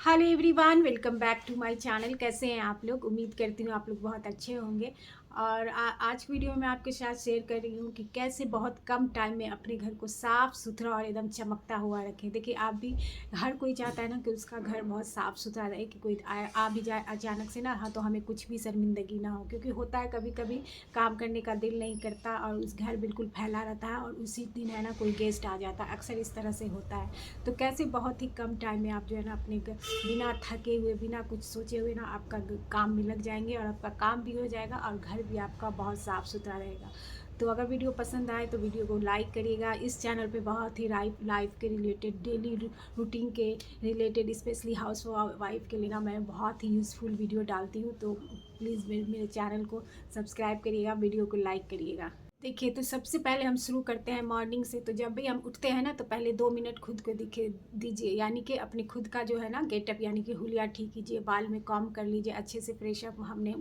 Hello everyone, welcome back to my channel. कैसे हैं आप लोग? उम्मीद करती हूँ आप लोग बहुत अच्छे होंगे। और आज वीडियो में आपके साथ शेयर कर रही हूँ कि कैसे बहुत कम टाइम में अपने घर को साफ़ सुथरा और एकदम चमकता हुआ रखें। देखिए, आप भी, हर कोई चाहता है ना कि उसका घर बहुत साफ़ सुथरा रहे, कि कोई आ भी जाए अचानक से ना, हाँ, तो हमें कुछ भी शर्मिंदगी ना हो। क्योंकि होता है कभी कभी काम करने का दिल नहीं करता और उस घर बिल्कुल फैला रहता है और उसी दिन है ना कोई गेस्ट आ जाता है। अक्सर इस तरह से होता है। तो कैसे बहुत ही कम टाइम में आप जो है ना अपने बिना थके हुए, बिना कुछ सोचे हुए ना आपका काम में लग जाएंगे और आपका काम भी हो जाएगा और घर भी आपका बहुत साफ़ सुथरा रहेगा। तो अगर वीडियो पसंद आए तो वीडियो को लाइक करिएगा। इस चैनल पे बहुत ही लाइफ के रिलेटेड, डेली रूटीन के रिलेटेड, स्पेशली हाउस वाइफ के लिए ना मैं बहुत ही यूज़फुल वीडियो डालती हूँ। तो प्लीज़ मेरे चैनल को सब्सक्राइब करिएगा, वीडियो को लाइक करिएगा। देखिए, तो सबसे पहले हम शुरू करते हैं मॉर्निंग से। तो जब भी हम उठते हैं ना तो पहले 2 मिनट खुद को दिखे दीजिए, यानी कि अपने खुद का जो है ना गेटअप, यानी कि हुलिया ठीक कीजिए, बाल में कॉम्ब कर लीजिए, अच्छे से फ्रेश अप, हमने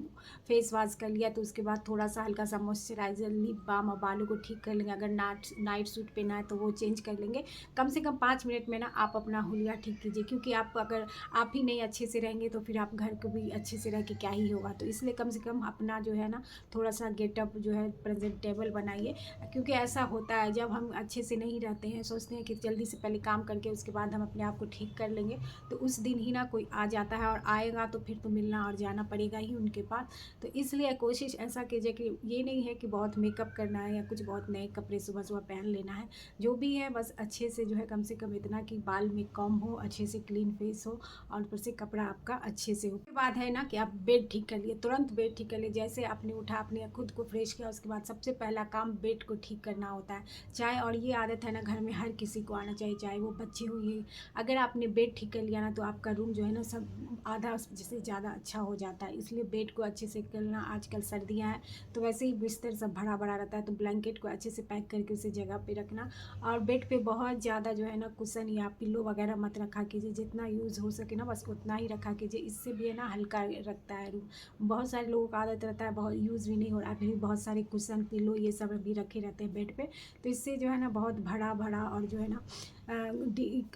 फेस वॉश कर लिया तो उसके बाद थोड़ा सा हल्का सा मॉइस्चराइजर, लिप बाम और बालों को ठीक कर लेंगे। अगर नाइट सूट पहना है तो वो चेंज कर लेंगे। कम से कम 5 मिनट में ना आप अपना हुलिया ठीक कीजिए, क्योंकि आप अगर आप ही नहीं अच्छे से रहेंगे तो फिर आप घर को भी अच्छे से रह के क्या ही होगा। तो इसलिए कम से कम अपना जो है ना थोड़ा सा गेटअप जो है प्रेजेंटेबल बनाइए। क्योंकि ऐसा होता है जब हम अच्छे से नहीं रहते हैं, सोचते हैं कि जल्दी से पहले काम करके उसके बाद हम अपने आप को ठीक कर लेंगे, तो उस दिन ही ना कोई आ जाता है और आएगा तो फिर तो मिलना और जाना पड़ेगा ही उनके पास। तो इसलिए कोशिश ऐसा कीजिए कि ये नहीं है कि बहुत मेकअप करना है या कुछ बहुत नए कपड़े सुबह सुबह पहन लेना है। जो भी है बस अच्छे से जो है, कम से कम इतना कि बाल में कम हो, अच्छे से क्लीन फेस हो और ऊपर से कपड़ा आपका अच्छे से हो। उसके बाद है ना कि आप बेड ठीक कर लिए, तुरंत बेड ठीक कर लिए। जैसे आपने उठा, अपने खुद को फ्रेश किया, उसके बाद सबसे पहला काम बेड को ठीक करना होता है। चाहे, और ये आदत है ना घर में हर किसी को आना चाहिए, चाहे वो बच्चे हो ये, अगर आपने बेड ठीक कर लिया ना तो आपका रूम जो है ना सब आधा से ज़्यादा अच्छा हो जाता है। इसलिए बेड को अच्छे से करना। आजकल सर्दियाँ हैं तो वैसे ही बिस्तर सब भरा भरा रहता है, तो ब्लैंकेट को अच्छे से पैक करके उसे जगह पे रखना। और बेड पे बहुत ज़्यादा जो है ना कुशन या पिल्लो वगैरह मत रखा कीजिए, जितना यूज़ हो सके ना बस उतना ही रखा कीजिए। इससे भी है ना हल्का रखता है रूम। बहुत सारे लोगों का आदत रहता है, बहुत यूज़ भी नहीं हो रहा है, फिर बहुत सारे कुशन पिल्लो ये सब भी रखे रहते हैं बेड पे। तो इससे जो है ना बहुत भरा भरा और जो है ना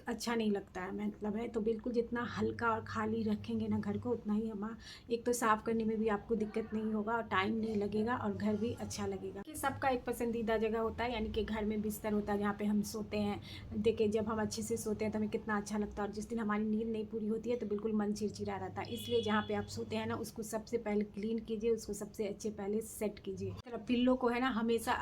अच्छा नहीं लगता है, मतलब है। तो बिल्कुल जितना हल्का और खाली रखेंगे ना घर को, उतना ही हम एक तो साफ़ करने में भी आपको दिक्कत नहीं होगा और टाइम नहीं लगेगा और घर भी अच्छा लगेगा। कि सबका एक पसंदीदा जगह होता है, यानी कि घर में बिस्तर होता है जहाँ पे हम सोते हैं। देखिए, जब हम अच्छे से सोते हैं तो हमें कितना अच्छा लगता है, और जिस दिन हमारी नींद नहीं पूरी होती है तो बिल्कुल मन चिड़चिड़ा रहता है। इसलिए जहाँ पे आप सोते हैं ना उसको सबसे पहले क्लीन कीजिए, उसको सबसे अच्छे पहले सेट कीजिए। तरह पिल्लो को है ना हमेशा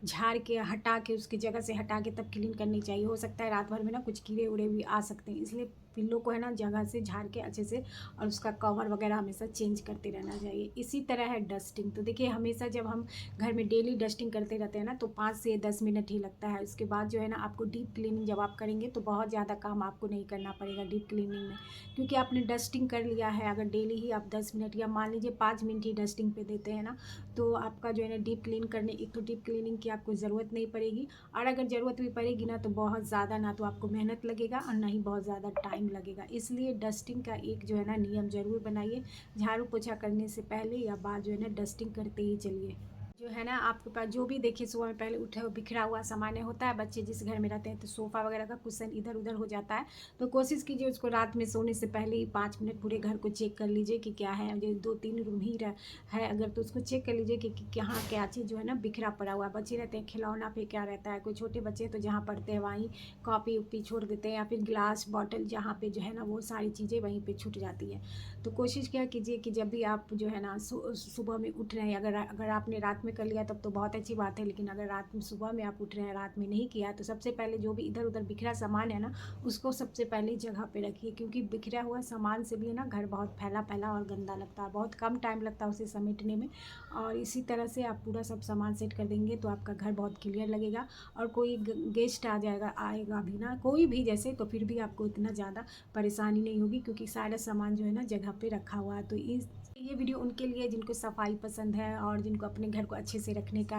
झाड़ के, हटा के, उसकी जगह से हटा के तब क्लीन करनी चाहिए। हो सकता है रात भर में ना कुछ कीड़े उड़े भी आ सकते हैं, इसलिए पिल्लो को है ना जगह से झाड़ के अच्छे से, और उसका कवर वगैरह हमेशा चेंज करते रहना चाहिए। इसी तरह है डस्टिंग। तो देखिए, हमेशा जब हम घर में डेली डस्टिंग करते रहते हैं ना तो 5 से 10 मिनट ही लगता है। उसके बाद जो है ना आपको डीप क्लीनिंग जब आप करेंगे तो बहुत ज़्यादा काम आपको नहीं करना पड़ेगा डीप क्लीनिंग में, क्योंकि आपने डस्टिंग कर लिया है। अगर डेली ही आप 10 मिनट या मान लीजिए 5 मिनट ही डस्टिंग पे देते हैं ना, तो आपका जो है ना डीप क्लीन करने, एक तो डीप क्लीनिंग की आपको ज़रूरत नहीं पड़ेगी, और अगर ज़रूरत भी पड़ेगी ना तो बहुत ज़्यादा, ना तो आपको मेहनत लगेगा और ना ही बहुत ज़्यादा टाइम लगेगा। इसलिए डस्टिंग का एक जो है ना नियम ज़रूर बनाइए। झाड़ू पोछा करने से पहले या बाद जो है ना डस्टिंग करते ही चलिए। जो है ना आपके पास जो भी, देखिए, सुबह में पहले उठे हो बिखरा हुआ सामान होता है, बच्चे जिस घर में रहते हैं तो सोफ़ा वगैरह का कुशन इधर उधर हो जाता है। तो कोशिश कीजिए उसको रात में सोने से पहले ही 5 मिनट पूरे घर को चेक कर लीजिए कि क्या है। जो 2-3 रूम ही है अगर, तो उसको चेक कर लीजिए कि कहाँ क्या चीज़ जो है ना बिखरा पड़ा हुआ है। बच्चे रहते हैं खिलौना पे क्या रहता है, कोई छोटे बच्चे तो जहाँ पढ़ते हैं वहीं कॉपी उपी छोड़ देते हैं, या फिर गिलास बॉटल जहाँ पे जो है ना वो सारी चीज़ें वहीं पे छूट जाती हैं। तो कोशिश क्या कीजिए कि जब भी आप जो है ना सुबह में उठ रहे हैं, अगर आपने रात में कर लिया तब तो बहुत अच्छी बात है, लेकिन अगर रात में, सुबह में आप उठ रहे हैं रात में नहीं किया, तो सबसे पहले जो भी इधर उधर बिखरा सामान है ना उसको सबसे पहले जगह पे रखिए। क्योंकि बिखरा हुआ सामान से भी है ना घर बहुत फैला फैला और गंदा लगता है, बहुत कम टाइम लगता है उसे समेटने में। और इसी तरह से आप पूरा सब सामान सेट कर देंगे तो आपका घर बहुत क्लियर लगेगा। और कोई गेस्ट आएगा भी ना, कोई भी जैसे, तो फिर भी आपको इतना ज़्यादा परेशानी नहीं होगी, क्योंकि सारा सामान जो है ना जगह पे रखा हुआ है। तो इस ये वीडियो उनके लिए जिनको सफाई पसंद है और जिनको अपने घर को अच्छे से रखने का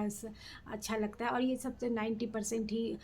अच्छा लगता है। और ये सबसे 90% ही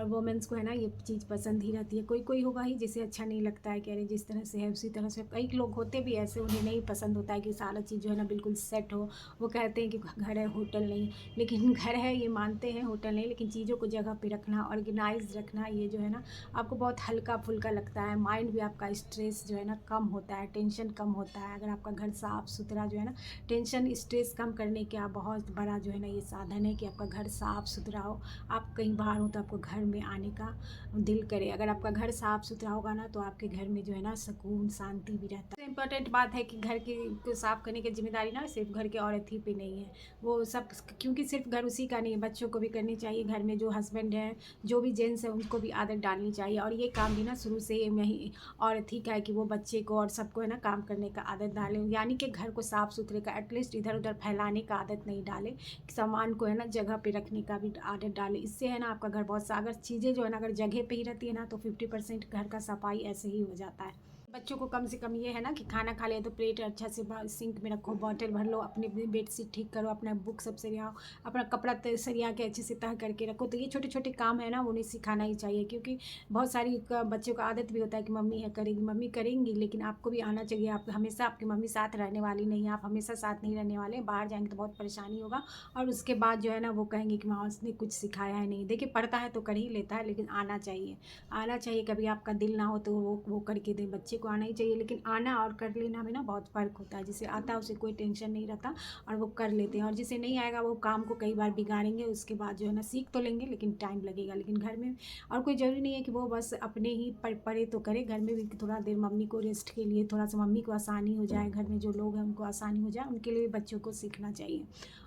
वोमेंस को है ना ये चीज़ पसंद ही रहती है। कोई कोई होगा ही जिसे अच्छा नहीं लगता है कि अरे जिस तरह से है उसी तरह से। कई लोग होते भी ऐसे, उन्हें नहीं पसंद होता है कि सारा चीज़ जो है ना बिल्कुल सेट हो। वो कहते हैं कि घर है होटल नहीं, लेकिन घर है ये मानते हैं, होटल नहीं। लेकिन चीज़ों को जगह पे रखना, ऑर्गेनाइज रखना, ये जो है ना आपको बहुत हल्का फुल्का लगता है। माइंड भी आपका स्ट्रेस जो है ना कम होता है, टेंशन कम होता है अगर आपका घर साफ़ सुथरा जो है ना। टेंशन स्ट्रेस कम करने का बहुत बड़ा जो है ना ये साधन है कि आपका घर साफ़ सुथरा हो। आप कहीं बाहर हो तो आपको घर में आने का दिल करे। अगर आपका घर साफ़ सुथरा होगा ना तो आपके घर में जो है ना सुकून शांति भी रहता है। इम्पॉर्टेंट बात है कि घर की को साफ़ करने की जिम्मेदारी ना सिर्फ घर के औरत ही पे नहीं है, वो सब, क्योंकि सिर्फ घर उसी का नहीं है, बच्चों को भी करनी चाहिए। घर में जो हस्बैंड है, जो भी जेंट्स है, उनको भी आदत डालनी चाहिए। और ये काम भी ना शुरू से ही औरत ही का है कि वो बच्चे को और सबको है ना काम करने का आदत डालें। यानी कि घर को साफ़ सुथरे का एटलीस्ट इधर उधर फैलाने का आदत नहीं डालें, सामान को है ना जगह पे रखने का भी आदत डालें। इससे है ना आपका घर बहुत सा, अगर चीज़ें जो है ना अगर जगह पे ही रहती है ना तो 50% घर का सफाई ऐसे ही हो जाता है। बच्चों को कम से कम ये है ना कि खाना खा लिया तो प्लेट अच्छा से सिंक में रखो, बॉटल भर लो, अपनी बेडशीट ठीक करो, अपना बुक सब सरियाओ, अपना कपड़ा सरिया के अच्छे से तह करके रखो। तो ये छोटे छोटे काम है ना उन्हें सिखाना ही चाहिए, क्योंकि बहुत सारी बच्चों का आदत भी होता है कि मम्मी है करेगी, मम्मी करेंगी, लेकिन आपको भी आना चाहिए। आप हमेशा आपकी मम्मी साथ रहने वाली नहीं है, आप हमेशा साथ नहीं रहने वाले, बाहर जाएंगे तो बहुत परेशानी होगा। और उसके बाद जो है ना वो कहेंगे कि माँ उसने कुछ सिखाया है नहीं। देखिए पढ़ता है तो कर ही लेता है, लेकिन आना चाहिए, आना चाहिए। कभी आपका दिल ना हो तो वो करके दें, बच्चे को आना ही चाहिए। लेकिन आना और कर लेना में ना बहुत फ़र्क होता है। जिसे आता है उसे कोई टेंशन नहीं रहता और वो कर लेते हैं, और जिसे नहीं आएगा वो काम को कई बार बिगाड़ेंगे। उसके बाद जो है ना सीख तो लेंगे लेकिन टाइम लगेगा। लेकिन घर में और कोई ज़रूरी नहीं है कि वो बस अपने ही पढ़े तो करे, घर में भी थोड़ा देर मम्मी को रेस्ट के लिए, थोड़ा सा मम्मी को आसानी हो जाए, घर में जो लोग हैं उनको आसानी हो जाए, उनके लिए बच्चों को सीखना चाहिए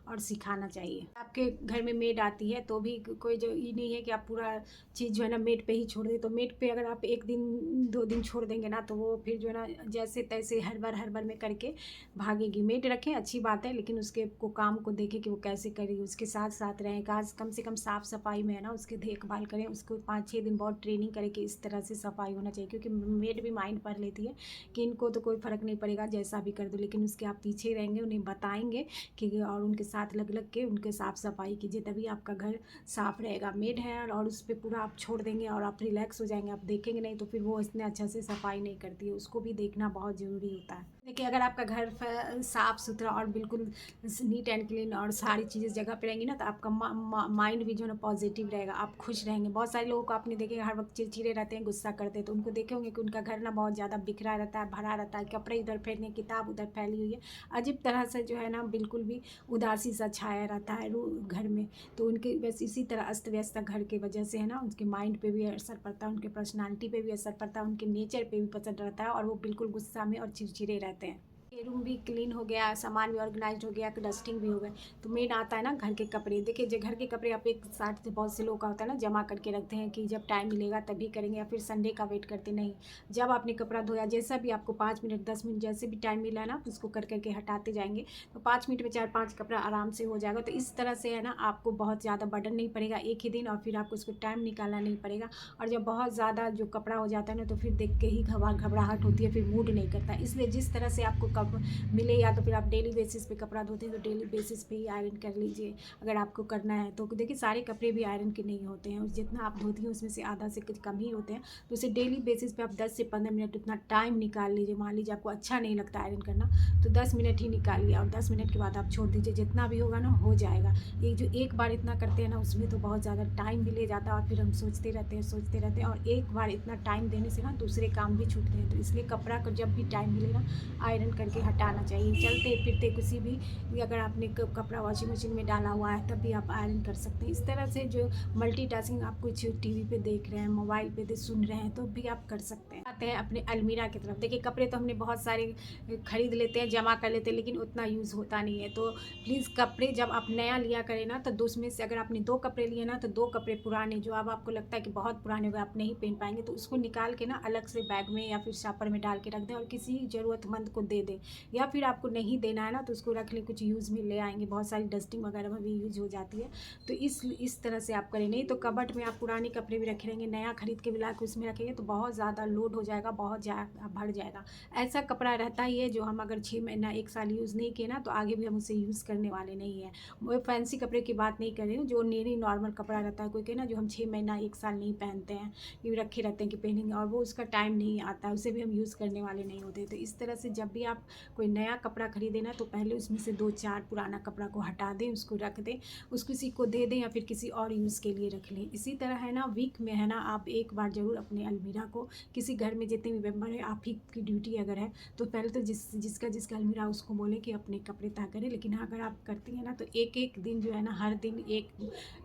और सिखाना चाहिए। आपके घर में मेड आती है तो भी कोई जो ये नहीं है कि आप पूरा चीज़ जो है ना मेड पे ही छोड़ दें। तो मेड पे अगर आप 1 दिन 2 दिन छोड़ देंगे ना तो वो फिर जो है ना जैसे तैसे हर बार में करके भागेगी। मेड रखें अच्छी बात है, लेकिन उसके को काम को देखें कि वो कैसे करेगी, उसके साथ साथ रहें। कम से कम साफ़ सफाई में है ना उसकी देखभाल करें, उसको 5-6 दिन बहुत ट्रेनिंग करें कि इस तरह से सफाई होना चाहिए। क्योंकि मेड भी माइंड पर लेती है कि इनको तो कोई फ़र्क नहीं पड़ेगा जैसा भी कर दो, लेकिन उसके आप पीछे रहेंगे, उन्हें बताएंगे कि और उनके साथ लग लग के उनके साफ़ सफाई कीजिए, तभी आपका घर साफ़ रहेगा। मेड है और उस पर पूरा आप छोड़ देंगे और आप रिलैक्स हो जाएंगे, आप देखेंगे नहीं तो फिर वो इतने अच्छा से सफाई नहीं करती है। उसको भी देखना बहुत ज़रूरी होता है। देखिए अगर आपका घर साफ़ सुथरा और बिल्कुल नीट एंड क्लीन और सारी चीज़ें जगह पे रहेंगी ना तो आपका माइंड भी जो है ना पॉजिटिव रहेगा, आप खुश रहेंगे। बहुत सारे लोगों को आपने देखेगा हर वक्त चिड़चिड़े रहते हैं, गुस्सा करते हैं, तो उनको देखे होंगे कि उनका घर ना बहुत ज़्यादा बिखरा रहता है, भरा रहता है, कपड़े इधर फेंके, किताब उधर फैली हुई है, अजीब तरह से जो है ना बिल्कुल भी उदासी सा छाया रहता है घर में। तो उनके बस इसी तरह अस्त व्यस्त घर की वजह से है ना उनके माइंड पे भी असर पड़ता है, उनके पर्सनालिटी पे भी असर पड़ता है, उनके नेचर पे भी पसंद रहता है और वो बिल्कुल गुस्सा में और चिड़चिड़े रहते हैं। ये रूम भी क्लीन हो गया, सामान भी ऑर्गेनाइज हो गया, डस्टिंग भी हो गया। तो मेन आता है ना घर के कपड़े। देखिए जो घर के कपड़े आप एक साथ से बहुत से लोग का होता है ना जमा करके रखते हैं कि जब टाइम मिलेगा तभी करेंगे, या फिर संडे का वेट करते नहीं। जब आपने कपड़ा धोया, जैसा भी आपको 5 मिनट 10 मिनट जैसे भी टाइम मिला है ना उसको कर करके हटाते जाएंगे, तो 5 मिनट में 4-5 कपड़ा आराम से हो जाएगा। तो इस तरह से है ना आपको बहुत ज़्यादा बर्डन नहीं पड़ेगा एक ही दिन, और फिर आपको उसको टाइम निकालना नहीं पड़ेगा। और जब बहुत ज़्यादा जो कपड़ा हो जाता है ना तो फिर देख के ही घबराहट होती है, फिर मूड नहीं करता। इसलिए जिस तरह से आपको कब मिले, या तो फिर आप डेली बेसिस पे कपड़ा धोते हैं तो डेली बेसिस पे ही आयरन कर लीजिए अगर आपको करना है तो। देखिए सारे कपड़े भी आयरन के नहीं होते हैं, जितना आप धोती हैं उसमें से आधा से कुछ कम ही होते हैं। तो उसे डेली बेसिस पे आप 10 से 15 मिनट उतना टाइम निकाल लीजिए। मान लीजिए आपको अच्छा नहीं लगता आयरन करना तो 10 मिनट ही निकालिए, और 10 मिनट के बाद आप छोड़ दीजिए, जितना भी होगा ना हो जाएगा। ये जो एक बार इतना करते हैं ना उसमें तो बहुत ज़्यादा टाइम भी ले जाता है, और फिर हम सोचते रहते हैं, और एक बार इतना टाइम देने से ना दूसरे काम भी छूटते हैं। तो इसलिए कपड़ा को जब भी टाइम मिले ना आयरन करके हटाना चाहिए। चलते फिरते किसी भी अगर आपने कपड़ा वॉशिंग मशीन में डाला हुआ है तब भी आप आयरन कर सकते हैं। इस तरह से जो मल्टीटास्किंग आप कुछ टीवी पे देख रहे हैं, मोबाइल पे सुन रहे हैं तो भी आप कर सकते हैं। आते हैं अपने अलमीरा की तरफ। देखिए कपड़े तो हमने बहुत सारे खरीद लेते हैं, जमा कर लेते हैं, लेकिन उतना यूज़ होता नहीं है। तो प्लीज़ कपड़े जब आप नया लिया करें ना तो उसमें से अगर आपने 2 कपड़े लिए ना तो 2 कपड़े पुराने जो अब आपको लगता है कि बहुत पुराने हो गए, आप नहीं पहन पाएंगे, तो उसको निकाल के ना अलग से बैग में या फिर शॉपर में डाल के रख दें और किसी ज़रूरतमंद को दे दें। लें, या फिर आपको नहीं देना है ना तो उसको रख लें, कुछ यूज़ में ले आएंगे, बहुत सारी डस्टिंग वगैरह में भी यूज़ हो जाती है। तो इस तरह से आप करें। नहीं तो कबर्ड में आप पुराने कपड़े भी रखे रहेंगे, नया खरीद के भी ला के उसमें रखेंगे तो बहुत ज़्यादा लोड हो जाएगा, बहुत ज़्यादा भर जाएगा। ऐसा कपड़ा रहता ही है जो हम अगर 6 महीना 1 साल यूज़ नहीं किए ना तो आगे भी हम उसे यूज़ करने वाले नहीं हैं। वो फैंसी कपड़े की बात नहीं कर रही हूँ, जो मेरी नॉर्मल कपड़ा रहता है, कोई कहे ना जो हम 6 महीना 1 साल नहीं पहनते हैं, ये रखे रहते हैं कि पहनेंगे और वो उसका टाइम नहीं आता, उसे भी हम यूज़ करने वाले नहीं होते। तो इस तरह से जब भी आप कोई नया कपड़ा खरीदें ना तो पहले उसमें से 2-4 पुराना कपड़ा को हटा दें, उसको रख दें, उसको किसी को दे दें या फिर किसी और यूज़ के लिए रख लें। इसी तरह है ना वीक में है ना आप एक बार ज़रूर अपने अलमीरा को, किसी घर में जितने भी मेंबर है, आप ही की ड्यूटी अगर है तो पहले तो जिसका अलमीरा उसको बोले कि अपने कपड़े तय करें। लेकिन अगर आप करती हैं ना तो एक दिन जो है ना हर दिन एक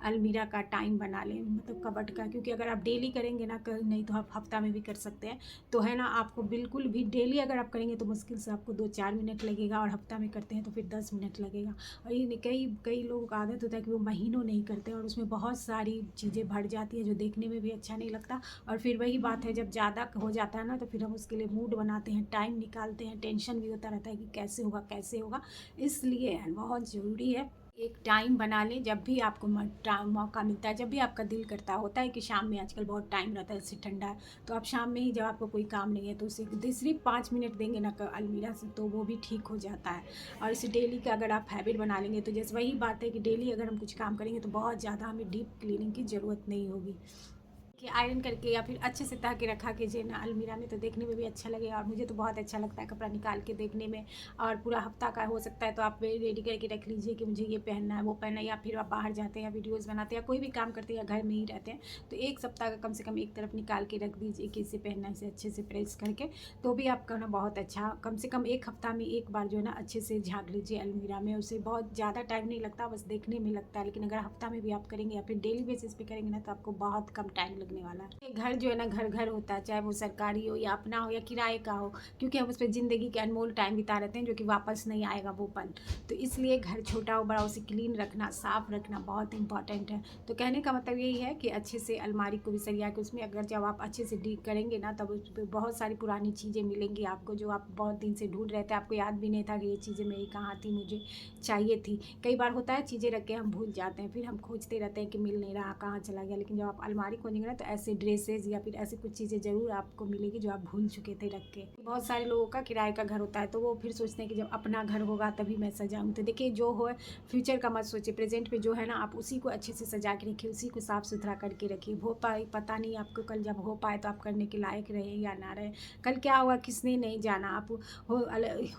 अलमीरा का टाइम बना लें, मतलब कबर्ड का, क्योंकि अगर आप डेली करेंगे ना, नहीं तो आप हफ्ता में भी कर सकते हैं, तो है ना आपको बिल्कुल भी डेली अगर आप करेंगे तो मुश्किल से आपको 2-4 मिनट लगेगा, और हफ्ता में करते हैं तो फिर 10 मिनट लगेगा। और ये कई लोगों का आदत होता है कि वो महीनों नहीं करते और उसमें बहुत सारी चीज़ें भर जाती हैं जो देखने में भी अच्छा नहीं लगता। और फिर वही बात है, जब ज़्यादा हो जाता है ना तो फिर हम उसके लिए मूड बनाते हैं, टाइम निकालते हैं, टेंशन भी होता रहता है कि कैसे होगा कैसे होगा। इसलिए बहुत ज़रूरी है एक टाइम बना लें, जब भी आपको मौका मिलता है, जब भी आपका दिल करता होता है कि शाम में आजकल बहुत टाइम रहता है, इससे ठंडा है तो आप शाम में ही, जब आपको कोई काम नहीं है तो उसे सिर्फ 5 मिनट देंगे ना अलमीरा से तो वो भी ठीक हो जाता है। और इसे डेली का अगर आप हैबिट बना लेंगे तो जैसे वही बात है कि डेली अगर हम कुछ काम करेंगे तो बहुत ज़्यादा हमें डीप क्लीनिंग की ज़रूरत नहीं होगी कि आयरन करके या फिर अच्छे से तह के रखा कीजिए ना अलमीरा में, तो देखने में भी अच्छा लगेगा। और मुझे तो बहुत अच्छा लगता है कपड़ा निकाल के देखने में, और पूरा हफ्ता का हो सकता है तो आप रेडी करके रख लीजिए कि मुझे ये पहनना है वो पहनना है, या फिर आप बाहर जाते हैं या वीडियोज़ बनाते हैं या कोई भी काम करते हैं या घर में ही रहते हैं तो 1 सप्ताह का कम से कम एक तरफ निकाल के रख दीजिए कि इसे पहनना है, इसे अच्छे से प्रेस करके, तो भी आपका ना बहुत अच्छा, कम से कम 1 हफ्ता में एक बार जो है ना अच्छे से झाँक लीजिए अलमीरा में। उसे बहुत ज़्यादा टाइम नहीं लगता, बस देखने में लगता है, लेकिन अगर हफ्ता में भी आप करेंगे या फिर डेली बेसिस पे करेंगे ना तो आपको बहुत कम टाइम लगने वाला है। घर जो है ना घर घर होता है, चाहे वो सरकारी हो या अपना हो या किराए का हो, क्योंकि हम उस पर ज़िंदगी के अनमोल टाइम बिता रहते हैं जो कि वापस नहीं आएगा वो पल। तो इसलिए घर छोटा हो बड़ा उसे क्लीन रखना, साफ़ रखना बहुत इंपॉर्टेंट है। तो कहने का मतलब यही है कि अच्छे से अलमारी को भी सरिया के उसमें अगर जब आप अच्छे से डील करेंगे ना तब उस पर बहुत सारी पुरानी चीज़ें मिलेंगी आपको जो आप बहुत दिन से ढूंढ रहे थे, आपको याद भी नहीं था कि ये चीज़ें मेरी कहाँ थी, मुझे चाहिए थी। कई बार होता है चीज़ें रख के हम भूल जाते हैं, फिर हम खोजते रहते हैं कि मिल नहीं रहा, कहाँ चला गया। लेकिन जब आप अलमारी खोजेंगे ना तो ऐसे ड्रेसेस या फिर ऐसी कुछ चीज़ें ज़रूर आपको मिलेगी जो आप भूल चुके थे रख के। बहुत सारे लोगों का किराए का घर होता है तो वो फिर सोचते हैं कि जब अपना घर होगा तभी मैं सजाऊँ। तो देखिए जो हो फ्यूचर का मत सोचिए, प्रेजेंट पे जो है ना आप उसी को अच्छे से सजा के रखिए, उसी को साफ़ सुथरा करके रखिए। हो पाए पता नहीं आपको, कल जब हो पाए तो आप करने के लायक रहे या ना रहे, कल क्या हुआ किसने नहीं जाना। आप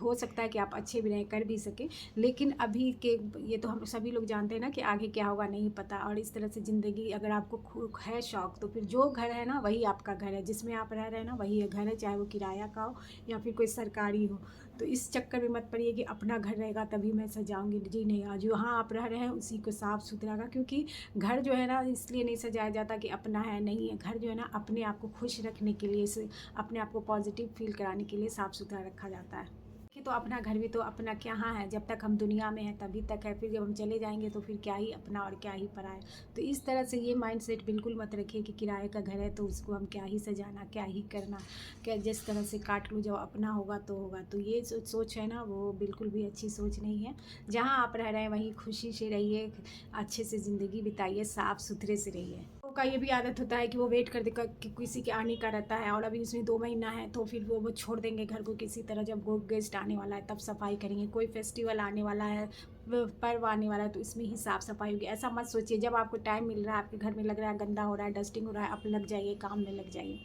हो सकता है कि आप अच्छे भी रहें, कर भी सकें, लेकिन अभी के ये तो हम सभी लोग जानते हैं ना कि आगे क्या होगा नहीं पता। और इस तरह से ज़िंदगी, अगर आपको है शौक़ तो फिर जो घर है ना वही आपका घर है, जिसमें आप रह रहे हैं ना वही घर है, चाहे वो किराया का हो या फिर कोई सरकारी हो। तो इस चक्कर में मत पड़िए कि अपना घर रहेगा तभी मैं सजाऊंगी, जी नहीं। आज जहाँ आप रह रहे हैं उसी को साफ़ सुथरा का, क्योंकि घर जो है ना इसलिए नहीं सजाया जाता कि अपना है, नहीं है। घर जो है ना अपने आप को खुश रखने के लिए, अपने आप को पॉजिटिव फील कराने के लिए साफ़ सुथरा रखा जाता है। तो अपना घर भी तो अपना कहाँ है, जब तक हम दुनिया में हैं तभी तक है, फिर जब हम चले जाएंगे तो फिर क्या ही अपना और क्या ही पराया। तो इस तरह से ये माइंडसेट बिल्कुल मत रखिए कि किराए का घर है तो उसको हम क्या ही सजाना, क्या ही करना, क्या जिस तरह से काट लूँ, जब अपना होगा तो होगा। तो ये सोच है ना वो बिल्कुल भी अच्छी सोच नहीं है। जहाँ आप रह रहे हैं वहीं खुशी से रहिए, अच्छे से ज़िंदगी बिताइए, साफ़ सुथरे से रहिए। का ये भी आदत होता है कि वो वेट कर देगा कि किसी के आने का रहता है, और अभी उसमें 2 महीना है तो फिर वो छोड़ देंगे घर को किसी तरह, जब वो गेस्ट आने वाला है तब सफाई करेंगे, कोई फेस्टिवल आने वाला है, पर्व आने वाला है तो इसमें ही साफ़ सफाई होगी। ऐसा मत सोचिए, जब आपको टाइम मिल रहा है, आपके घर में लग रहा है गंदा हो रहा है, डस्टिंग हो रहा है, आप लग जाइए, काम में लग जाइए।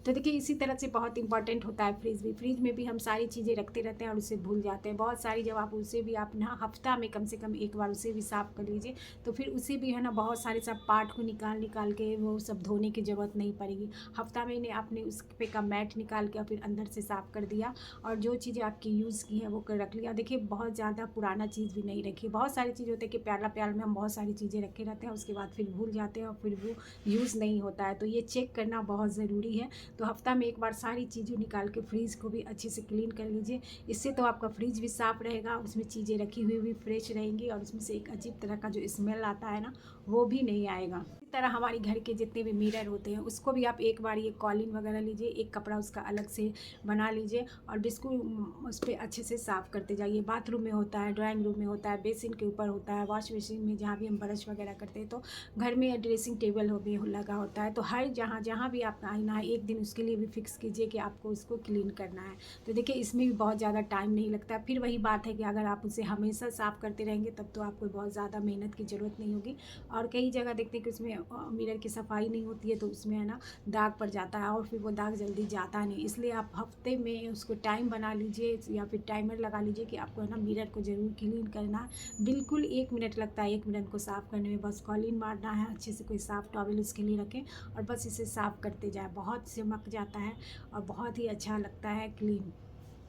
तो देखिए इसी तरह से बहुत इंपॉर्टेंट होता है फ्रिज में भी हम सारी चीज़ें रखते रहते हैं और उसे भूल जाते हैं बहुत सारी। जब आप उसे भी आप ना हफ्ता में कम से कम एक बार उसे भी साफ़ कर लीजिए तो फिर उसे भी है ना बहुत सारे सब पार्ट को निकाल के वो सब धोने की ज़रूरत नहीं पड़ेगी। हफ्ता में ने आपने उस पे का मैट निकाल के फिर अंदर से साफ़ कर दिया, और जो चीज़ें आपकी यूज़ की हैं वो कर रख लिया। देखिए बहुत ज़्यादा पुराना चीज़ भी नहीं रखी। बहुत सारी चीज़ होती है कि प्याला में हम बहुत सारी चीज़ें रखे रहते हैं, उसके बाद फिर भूल जाते हैं और फिर वो यूज़ नहीं होता है। तो ये चेक करना बहुत ज़रूरी है। तो हफ्ता में एक बार सारी चीज़ें निकाल के फ्रिज को भी अच्छे से क्लीन कर लीजिए। इससे तो आपका फ्रिज भी साफ़ रहेगा, उसमें चीज़ें रखी हुई भी फ्रेश रहेंगी और उसमें से एक अजीब तरह का जो स्मेल आता है ना वो भी नहीं आएगा। तरह हमारे घर के जितने भी मिरर होते हैं उसको भी आप एक बार ये कॉलिन वगैरह लीजिए, एक कपड़ा उसका अलग से बना लीजिए और बिल्कुल उस पर अच्छे से साफ़ करते जाइए। बाथरूम में होता है, ड्राइंग रूम में होता है, बेसिन के ऊपर होता है, वॉश बेसिन में जहाँ भी हम ब्रश वगैरह करते हैं, तो घर में ड्रेसिंग टेबल हो भी लगा होता है, तो हर जहाँ जहाँ भी आपका आईना है एक दिन उसके लिए भी फिक्स कीजिए कि आपको उसको क्लीन करना है। तो देखिए इसमें भी बहुत ज़्यादा टाइम नहीं लगता। फिर वही बात है कि अगर आप उसे हमेशा साफ़ करते रहेंगे तब तो आपको बहुत ज़्यादा मेहनत की ज़रूरत नहीं होगी। और कई जगह देखते हैं कि उसमें मिरर की सफाई नहीं होती है तो उसमें है ना दाग पड़ जाता है और फिर वो दाग जल्दी जाता नहीं। इसलिए आप हफ्ते में उसको टाइम बना लीजिए या फिर टाइमर लगा लीजिए कि आपको है ना मिरर को ज़रूर क्लीन करना है। बिल्कुल 1 मिनट लगता है, 1 मिनट को साफ़ करने में। बस कॉलिन मारना है, अच्छे से कोई साफ़ टॉवल उसके लिए रखें और बस इसे साफ़ करते जाए। बहुत चमक जाता है और बहुत ही अच्छा लगता है क्लीन।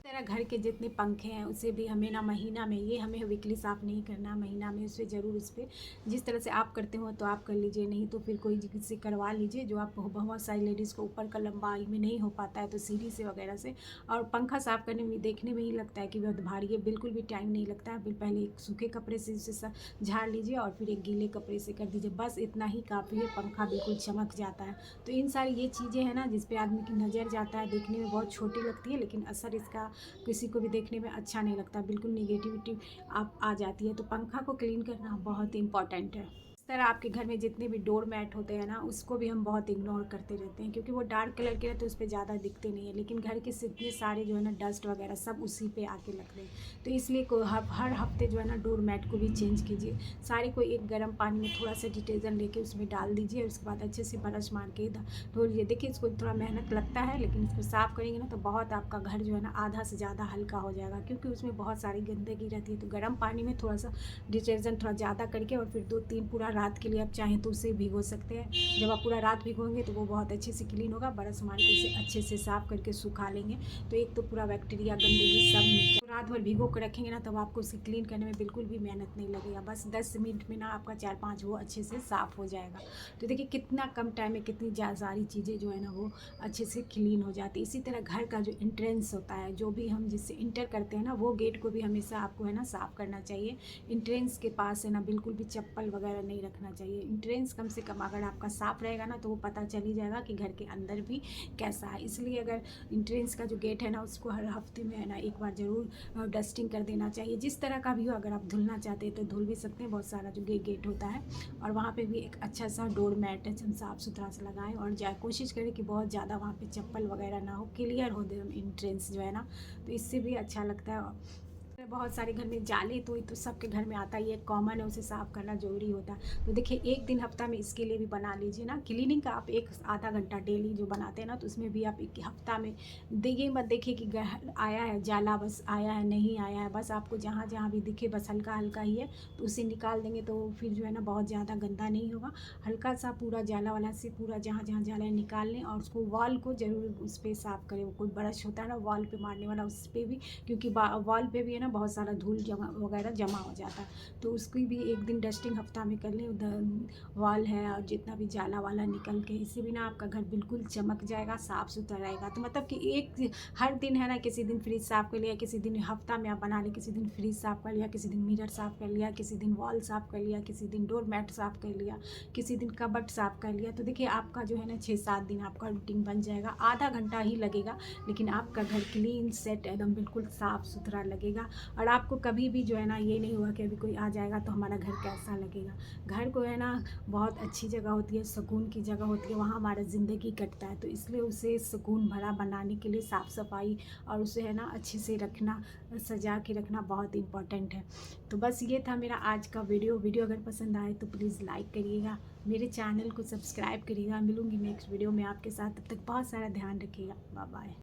तरह घर के जितने पंखे हैं उसे भी हमें ना महीना में, ये हमें वीकली साफ़ नहीं करना, महीना में उसे ज़रूर उस पर जिस तरह से आप करते हो तो आप कर लीजिए, नहीं तो फिर कोई किसी करवा लीजिए। जो आप बहुत सारी लेडीज़ को ऊपर का लंबाई में नहीं हो पाता है तो सीढ़ी से वगैरह से। और पंखा साफ़ करने में देखने में ही लगता है कि बहुत भारी है, बिल्कुल भी टाइम नहीं लगता है। फिर पहले एक सूखे कपड़े से उसे झाड़ लीजिए और फिर एक गीले कपड़े से कर दीजिए, बस इतना ही काफ़ी है। पंखा बिल्कुल चमक जाता है। तो इन सारी ये चीज़ें हैं ना जिस पे आदमी की नज़र जाता है, देखने में बहुत छोटी लगती है लेकिन असर इसका किसी को भी देखने में अच्छा नहीं लगता, बिल्कुल निगेटिविटी आप आ जाती है। तो पंखा को क्लीन करना बहुत इंपॉर्टेंट है। इस तरह आपके घर में जितने भी डोर मैट होते हैं ना उसको भी हम बहुत इग्नोर करते रहते हैं क्योंकि वो डार्क कलर के रहते हैं, उस पर ज़्यादा दिखते नहीं है, लेकिन घर के जितने सारे जो है ना डस्ट वगैरह सब उसी पे आके लगते हैं। तो इसलिए हर हफ्ते जो है ना डोर मैट को भी चेंज कीजिए। सारे को एक गर्म पानी में थोड़ा सा डिटर्जेंट लेके उसमें डाल दीजिए, उसके बाद अच्छे से ब्रश मार के धो लीजिए। देखिए इसको थोड़ा मेहनत लगता है लेकिन इसको साफ़ करेंगे ना तो बहुत आपका घर जो है ना आधा से ज़्यादा हल्का हो जाएगा, क्योंकि उसमें बहुत सारी गंदगी रहती है। तो गर्म पानी में थोड़ा सा डिटर्जेंट थोड़ा ज़्यादा करके और फिर 2-3 पूरा रात के लिए आप चाहें तो उसे भिगो सकते हैं। जब आप पूरा रात भिगोएंगे तो वो बहुत अच्छे से क्लीन होगा। ब्रश मार के इसे अच्छे से साफ़ करके सुखा लेंगे तो एक तो पूरा बैक्टीरिया गंदगी सब नीचे। रात भर भिगो कर रखेंगे ना तब आपको उसे क्लीन करने में बिल्कुल भी मेहनत नहीं लगेगा, बस 10 मिनट में ना आपका 4-5 वो अच्छे से साफ़ हो जाएगा। तो देखिए कितना कम टाइम में कितनी सारी चीज़ें जो है ना वो अच्छे से क्लीन हो जाती है। इसी तरह घर का जो एंट्रेंस होता है, जो भी हम जिससे इंटर करते हैं ना, वो गेट को भी हमेशा आपको है ना साफ़ करना चाहिए। एंट्रेंस के पास है ना बिल्कुल भी चप्पल वगैरह नहीं रखना चाहिए। एंट्रेंस कम से कम अगर आपका साफ़ रहेगा ना तो वो पता चल ही जाएगा कि घर के अंदर भी कैसा है। इसलिए अगर एंट्रेंस का जो गेट है ना उसको हर हफ्ते में है ना एक बार ज़रूर डस्टिंग कर देना चाहिए। जिस तरह का भी हो, अगर आप धुलना चाहते हैं तो धुल भी सकते हैं। बहुत सारा जो गेट होता है और वहाँ पे भी एक अच्छा सा डोर मैट हम साफ़ सुथरा से लगाएं और कोशिश करें कि बहुत ज़्यादा वहाँ पे चप्पल वगैरह ना हो, क्लियर हो दे एंट्रेंस जो है ना, तो इससे भी अच्छा लगता है। बहुत सारे घर में जाले तो सबके घर में आता ही है, कॉमन है, उसे साफ़ करना ज़रूरी होता है। तो देखिए एक दिन हफ्ता में इसके लिए भी बना लीजिए ना क्लीनिंग का। आप एक आधा घंटा डेली जो बनाते हैं ना तो उसमें भी आप एक हफ्ता में देखिए, मत देखिए कि आया है जाला, बस आया है नहीं आया है, बस आपको जहाँ जहाँ भी दिखे बस हल्का हल्का ही है तो उसे निकाल देंगे तो फिर जो है ना बहुत ज़्यादा गंदा नहीं होगा। हल्का सा पूरा जाला वाला से पूरा जहाँ जहाँ जाला है निकाल लें और उसको वॉल को ज़रूर उस पर साफ़ करें। वो कोई ब्रश होता है ना वॉल पे मारने वाला, उस पर भी, क्योंकि वॉल पे भी है ना बहुत सारा धूल वगैरह जमा हो जाता है तो उसकी भी एक दिन डस्टिंग हफ्ता में कर लें। उधर वॉल है और जितना भी जाला वाला निकल के, इससे भी ना आपका घर बिल्कुल चमक जाएगा, साफ़ सुथरा रहेगा। तो मतलब कि एक हर दिन है ना, किसी दिन फ्रिज साफ़ कर लिया, किसी दिन हफ्ता में आप बना लें, किसी दिन फ्रिज साफ़ कर लिया, किसी दिन मिरर साफ़ कर लिया, किसी दिन वॉल साफ़ कर लिया, किसी दिन डोर मैट साफ़ कर लिया, किसी दिन कबर्ड साफ़ कर लिया। तो देखिए आपका जो है ना 6-7 दिन आपका रूटीन बन जाएगा। आधा घंटा ही लगेगा लेकिन आपका घर क्लीन सेट एकदम बिल्कुल साफ़ सुथरा लगेगा। और आपको कभी भी जो है ना ये नहीं हुआ कि अभी कोई आ जाएगा तो हमारा घर कैसा लगेगा। घर को है ना बहुत अच्छी जगह होती है, सुकून की जगह होती है, वहाँ हमारा ज़िंदगी कटता है। तो इसलिए उसे सुकून भरा बनाने के लिए साफ़ सफाई और उसे है ना अच्छे से रखना, सजा के रखना बहुत इम्पॉर्टेंट है। तो बस ये था मेरा आज का वीडियो अगर पसंद आए तो प्लीज़ लाइक करिएगा, मेरे चैनल को सब्सक्राइब करिएगा। मिलूँगी नेक्स्ट वीडियो में आपके साथ, तब तक बहुत सारा ध्यान रखिएगा। Bye bye.